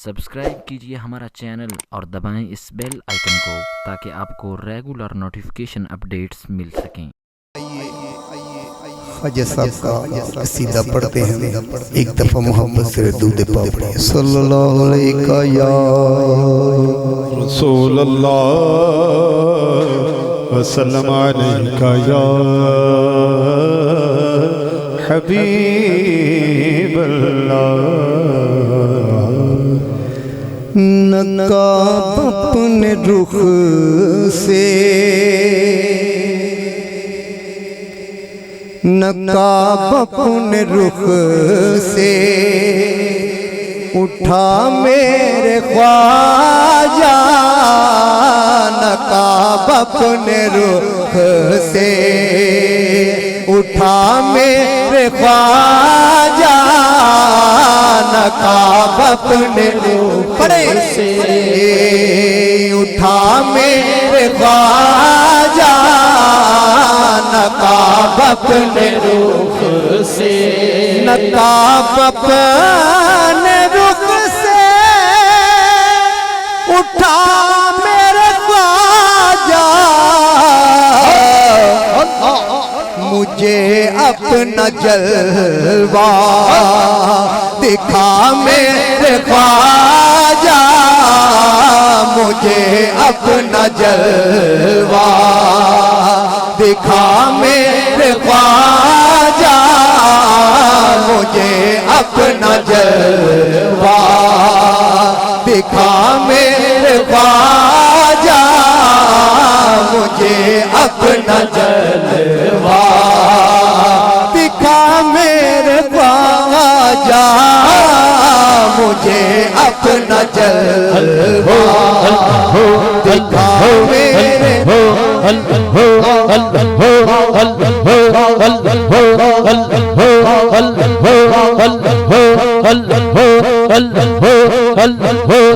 Subscribe कीजिए हमारा channel और दबाएं इस बेल आइकन को ताकि आपको रेगुलर नोटिफिकेशन अपडेट्स मिल सकें। ख्वाजा साहब का कसीदा पढ़ते हैं, एक दफा मोहब्बत से दूध पापड़ी सल्लल्लाहु अलैहि या रसूल अल्लाह वसल्लम अलैका या हबीब अल्लाह। नकाब अपने रुख से, नकाब अपने रुख से उठा मेरे ख्वाजा, नकाब अपने रुख से उठा मेरे ख्वाजा, नकाब अपने रुख से उठा मेरे ख्वाजा, नकाब अपने रुख से, नकाब अपने रुख से उठा मेरे ख्वाजा, मुझे अपना जलवा दिखा मेरे ख्वाजा, मुझे अपना जलवा दिखा मेरे ख्वाजा, मुझे अपना जलवा दिखा मेरे ख्वाजा, मुझे अपना जलवा दिखा मेरे ख्वाजा, मुझे अपना जलवा दिखा मेरे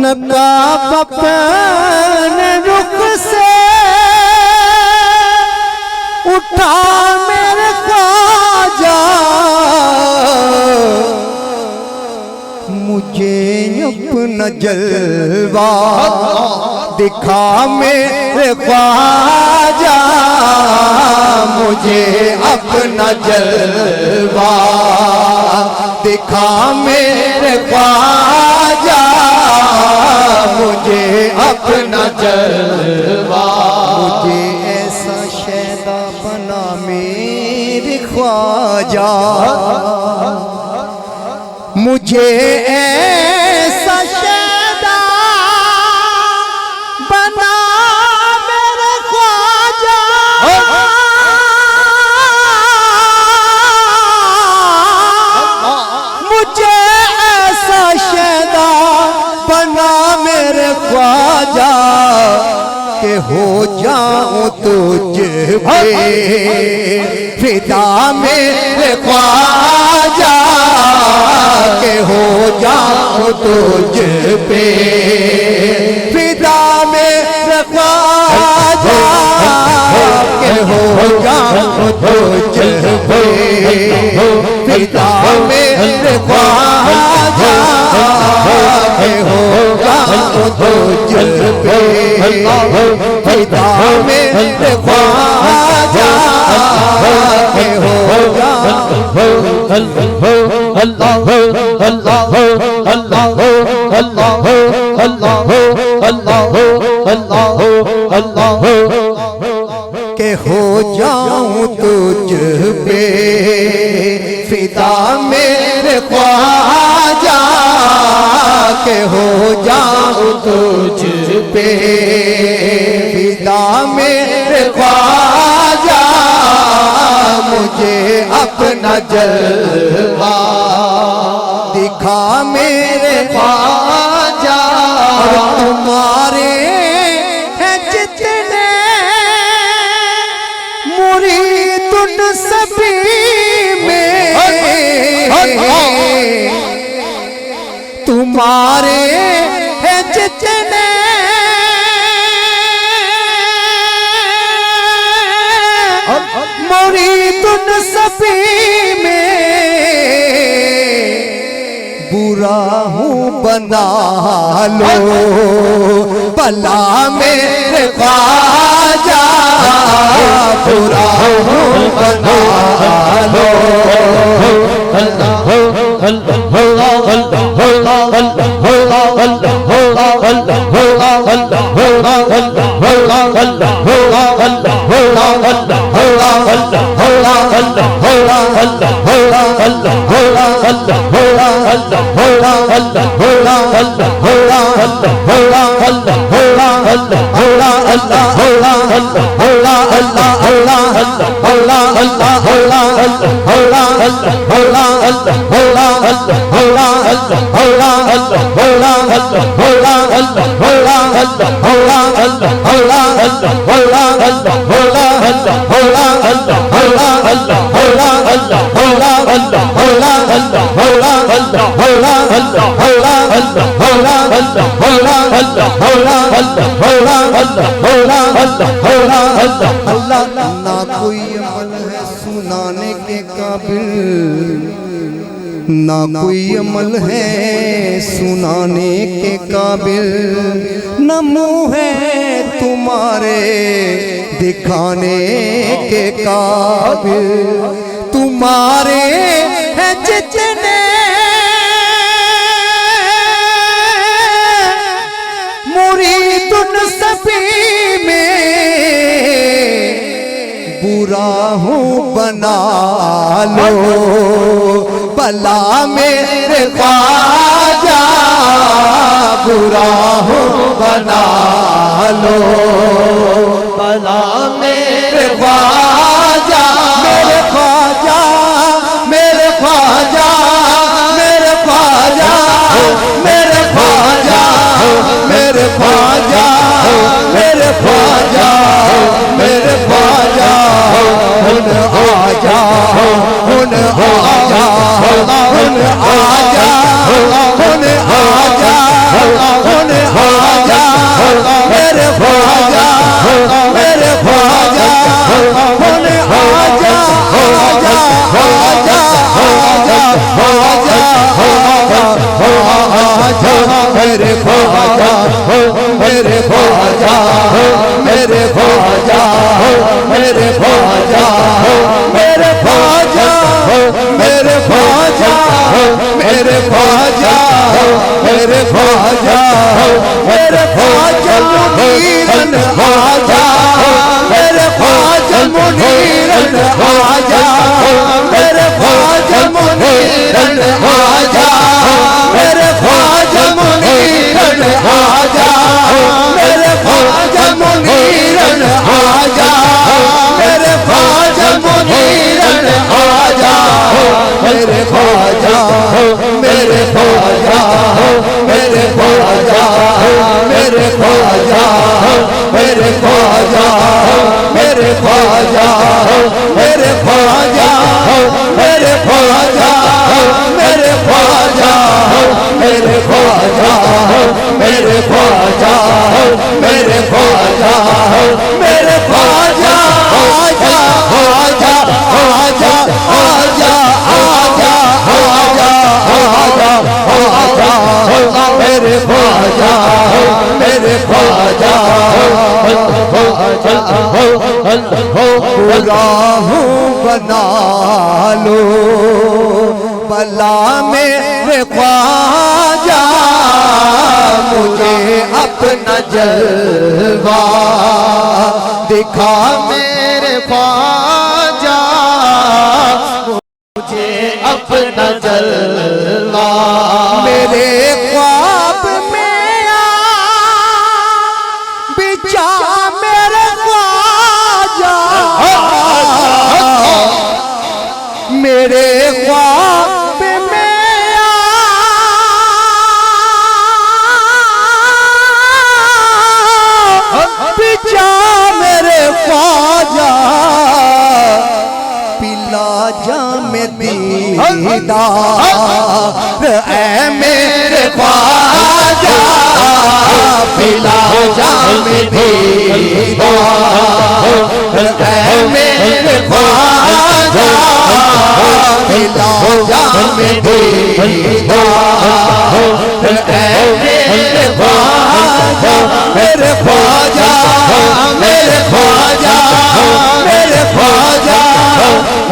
नकाब अपने रुख से उठा मेरे ख्वाजा, मुझे अपना जलवा दिखा मेरे ख्वाजा, मुझे अपना जलवा दिखा मेरे ख्वाजा, मुझे अपना जलवा, मुझे ऐसा शैदा बना मेरे ख्वाजा, मुझे ऐसा शैदा बना मेरे ख्वाजा, मुझे ऐसा शैदा बना मेरे ख्वाजा के हो जाऊं तुझ पे फिदा मेरे ख्वाजा, के हो जाऊं तुझ पे फिदा मेरे ख्वाजा, के हो जाऊं तुझ पे फिदा मेरे ख्वाजा के हो जाऊं तुझ पे फिदा मेरे ख्वाजा के हो के हो जाऊं तुझ पे फिदा मेरे ख्वाजा के हो जाऊं तुझ पे फिदा मेरे ख्वाजा मुझे अपना जलवा दिखा मेरे ख्वाजा तुम्हारे हैं जितने मुरीद उन सभी में तुम्हारे हैं जितने मुरीद उन सभी में बुरा हूँ बना लो भला मेरे ख्वाजा बुरा हूँ बना लो ना कोई अमल है सुनाने के काबिल ना कोई अमल है सुनाने के काबिल न मुँह है तुम्हारे दिखाने के काबिल तुम्हारे हैं जितने मुरीद उन सभी में बुरा हूँ बना लो भला मेरे ख्वाजा बुरा हूँ बना लो भला मेरे ख्वाजा मेरे ख्वाजा मेरे ख्वाजा मेरे ख्वाजा मेरे ख्वाजा मेरे ख्वाजा मेरे ख्वाजा मेरे ख्वाजा हुन आजा हुन आजा हुन आजा हुन आजा हुन आजा मेरे ख्वाजा मेरे ख्वाजा हुन आजा आजा आजा आजा आजा मेरे ख्वाजा मेरे ख्वाजा मेरे ख्वाजा मेरे ख्वाजा मेरे ख्वाजा मेरे ख्वाजा मेरे ख्वाजा मेरे ख्वाजा मेरे ख्वाजा मुनीरन आजा मेरे ख्वाजा मुनीरन आजा मेरे ख्वाजा मुनीरन आजा मेरे ख्वाजा मुनीरन आजा मेरे ख्वाजा मुनीरन आजा मेरे ख्वाजा मुनीरन आजा मेरे ख्वाजा मेरे ख्वाजा मेरे ख्वाजा मेरे ख्वाजा मेरे ख्वाजा मेरे ख्वाजा मेरे ख्वाजा मेरे ख्वाजा मेरे ख्वाजा मेरे ख्वाजा मेरे ख्वाजा मेरे ख्वाजा मेरे ख्वाजा राह बना लो भला मेरे ख्वाजा मुझे अपना जलवा दिखा मेरे ख्वाजा मुझे अपना जलवा मेरे ख्वाब में आ बिचा मेरे ख्वाजा मेरे ख्वाब में आ बिचा मेरे ख्वाजा पिला जा में दीदार ऐ मेरे ख्वाजा पिला जा में दीदार ऐ मेरे ख्वाजा पिला जा में दीदार ऐ मेरे ख्वाजा मेरे ख्वाजा मेरे ख्वाजा मेरे ख्वाजा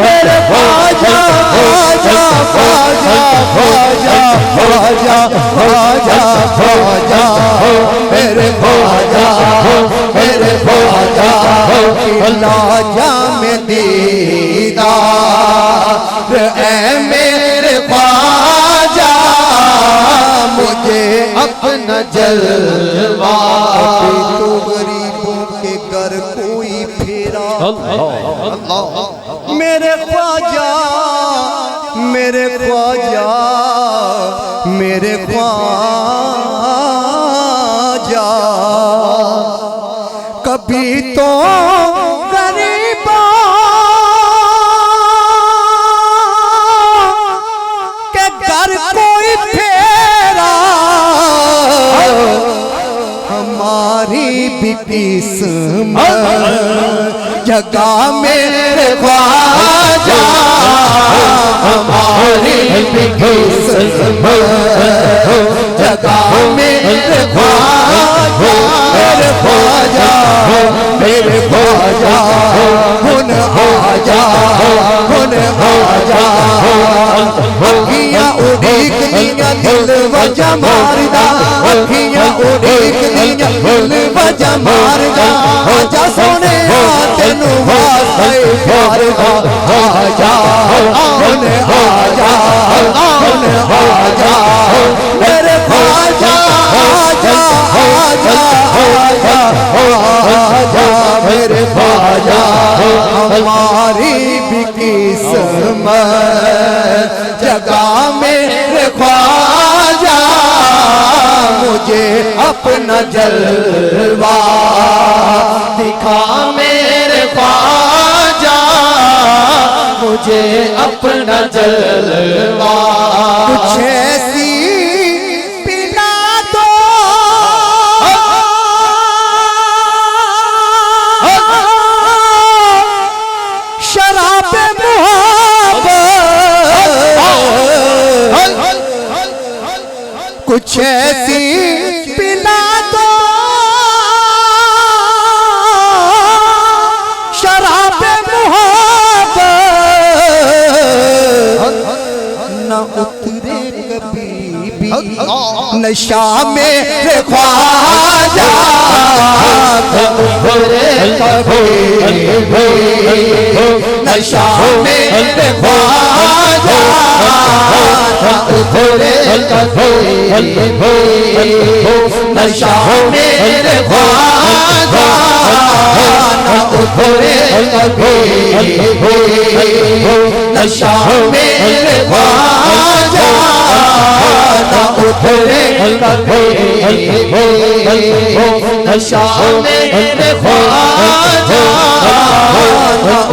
मेरे ख्वाजा ख्वाजा ख्वाजा ख्वाजा ख्वाजा ख्वाजा ख्वाजा मेरे ख्वाजा मेरे ख्वाजा पिला जा में दीदार ऐ मेरे ख्वाजा मुझे अपना जलवा तो गरीबों के घर कोई फेरा मेरे ख्वाजा मेरे ख्वाजा मेरे ख्वाजा कभी तो गरीबों के घर कोई फेरा हमारी भी किस्मत जगा मेरे ख्वाजा हमारी भी किस्मत जगा मेरे ख्वाजा मेरे ख्वाजा मेरे ख्वाजा हुन आजा हुन आजा अखियां उड़ीक दियां दिल वजा मारदा अखियां उड़ीक दियां दिल वजा मारदा आजा सोने तेनू वास्ते प्यार दा आजा हुन आजा हुन आजा मेरे ख्वाजा आजा आजा आजा आजा मेरे ख्वाजा हमारी भी किस्मत जगा मेरे ख्वाजा मुझे अपना जलवा दिखा मेरे ख्वाजा मुझे अपना जलवा कुछ ऐसी पिला दो शराब मोहब्बत कुछ ऐसी पिला दो शराब मोहब्बत न उतरे कभी भी नशा मेरे ख्वाजा उतरे कभी भी नशा मेरे ख्वाजा उतरे कभी भी नशा मेरे ख्वाजा उतरे कभी भी नशा मेरे ख्वाजा उतरे कभी भी नशा मेरे ख्वाजा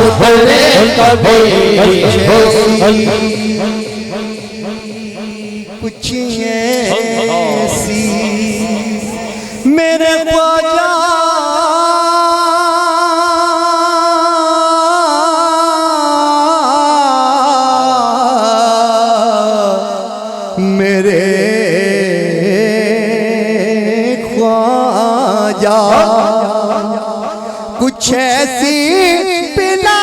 उतरे कभी भी कुछ ऐसी मेरे ख्वाजा मेरे ख्वाजा कुछ ऐसी पिला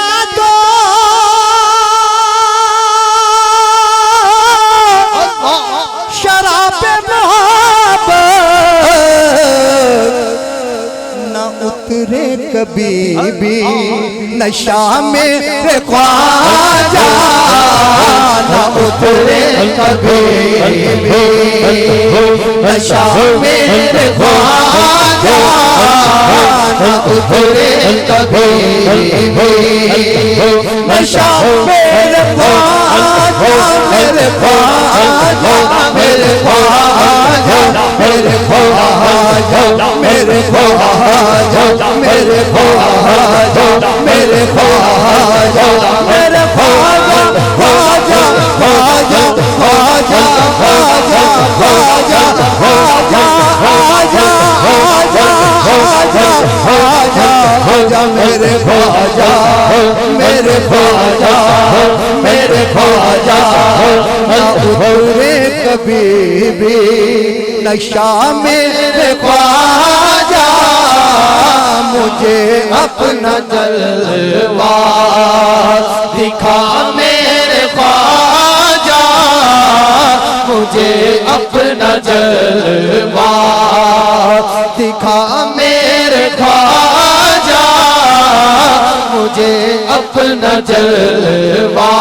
नशा मेरे ख्वाजा न उतरे कभी भी, नशा मेरे ख्वाजा न उतरे कभी भी, नशा मेरे ख्वाजा मेरे ख्वाजा मेरे ख्वाजा मेरे ख्वाजा मेरे ख्वाजा मेरे ख्वाजा मेरे ख्वाजा मेरे ख्वाजा ख्वाजा ख्वाजा ख्वाजा ख्वाजा ख्वाजा ख्वाजा ख्वाजा ख्वाजा ख्वाजा ख्वाजा ख्वाजा मेरे ख्वाजा मेरे ख्वाजा मेरे ख्वाजा न उतरे कभी भी, नशा मेरे ख्वाजा मुझे अपना जलवा दिखा मेरे ख्वाजा, मुझे अपना जलवा दिखा मेरे ख्वाजा, मुझे अपना जलवा,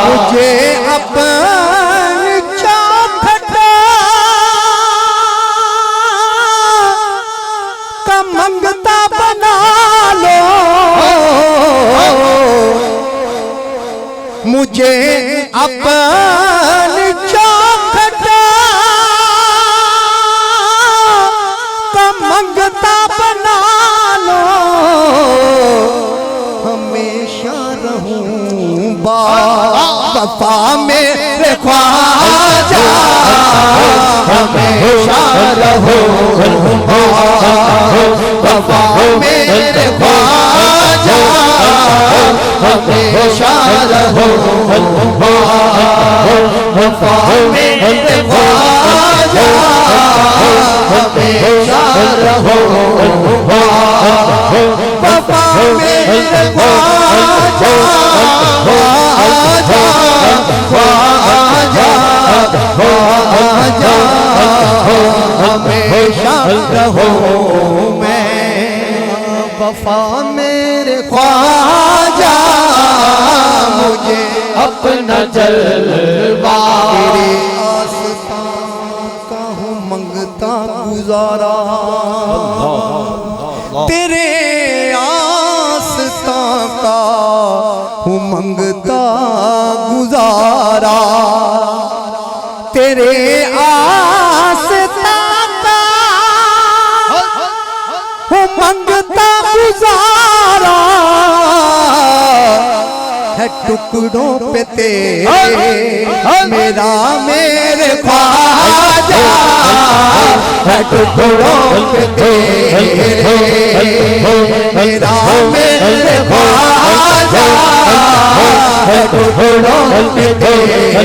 मुझे अपनी चौखटा का मंगता बना लो, मुझे अपनी चौखटा का मंगता बना लो, हमेशा रहूं वफा मेरे ख्वाजा, हमेशा रहूं वफा मेरे ख्वाजा, हमेशा रहूं वफा मेरे ख्वाजा, हमेशा रहूं वफा मेरे ख्वाजा, ख्वाजा ख्वाजा ख्वाजा हमेशा रहूं मैं वफा मेरे ख्वाजा, मुझे अपना जलवा, तेरे आस्तां का हूँ मंगता गुजारा, तेरे आस्तां का हूँ मंगता गुजारा, तेरे आस्तां का हूँ मंगता गुजारा, है टुकड़ों पे तेरे मेरा मेरे ख्वाजा, है टुकड़ों पे तेरे मेरा मेरे ख्वाजा, है टुकड़ों पे तेरे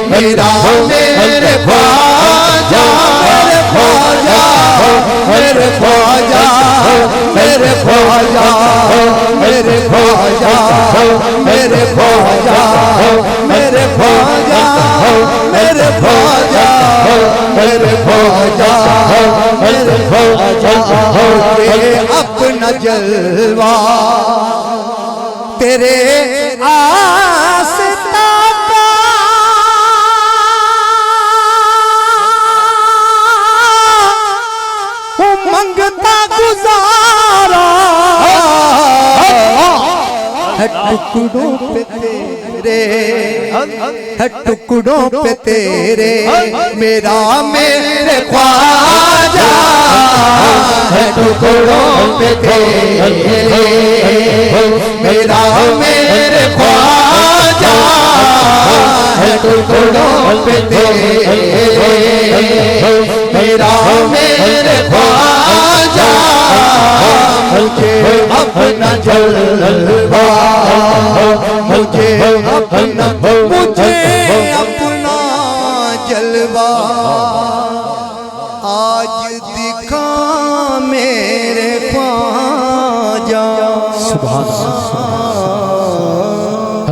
मेरा मेरे ख्वाजा, मेरे ख्वाजा मेरे ख्वाजा मेरे ख्वाजा मेरे ख्वाजा मेरे ख्वाजा मेरे ख्वाजा मेरे ख्वाजा मेरे ख्वाजा मेरे ख्वाजा तेरे अपना जलवा, तेरे आस्तां का हूँ मंगता गुजारा, है टुकड़ों पे तेरे है टुकड़ों पे तेरे मेरा मेरे ख्वाजा, है टुकड़ों पे तेरे मेरा मेरे ख्वाजा, है टुकड़ों पे तेरे मेरा मेरे ख्वाजा, मुझे अपना जलवा, मुझे अपना जलवा आज दिखा मेरे ख्वाजा। सुभान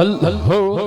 अल्लाह।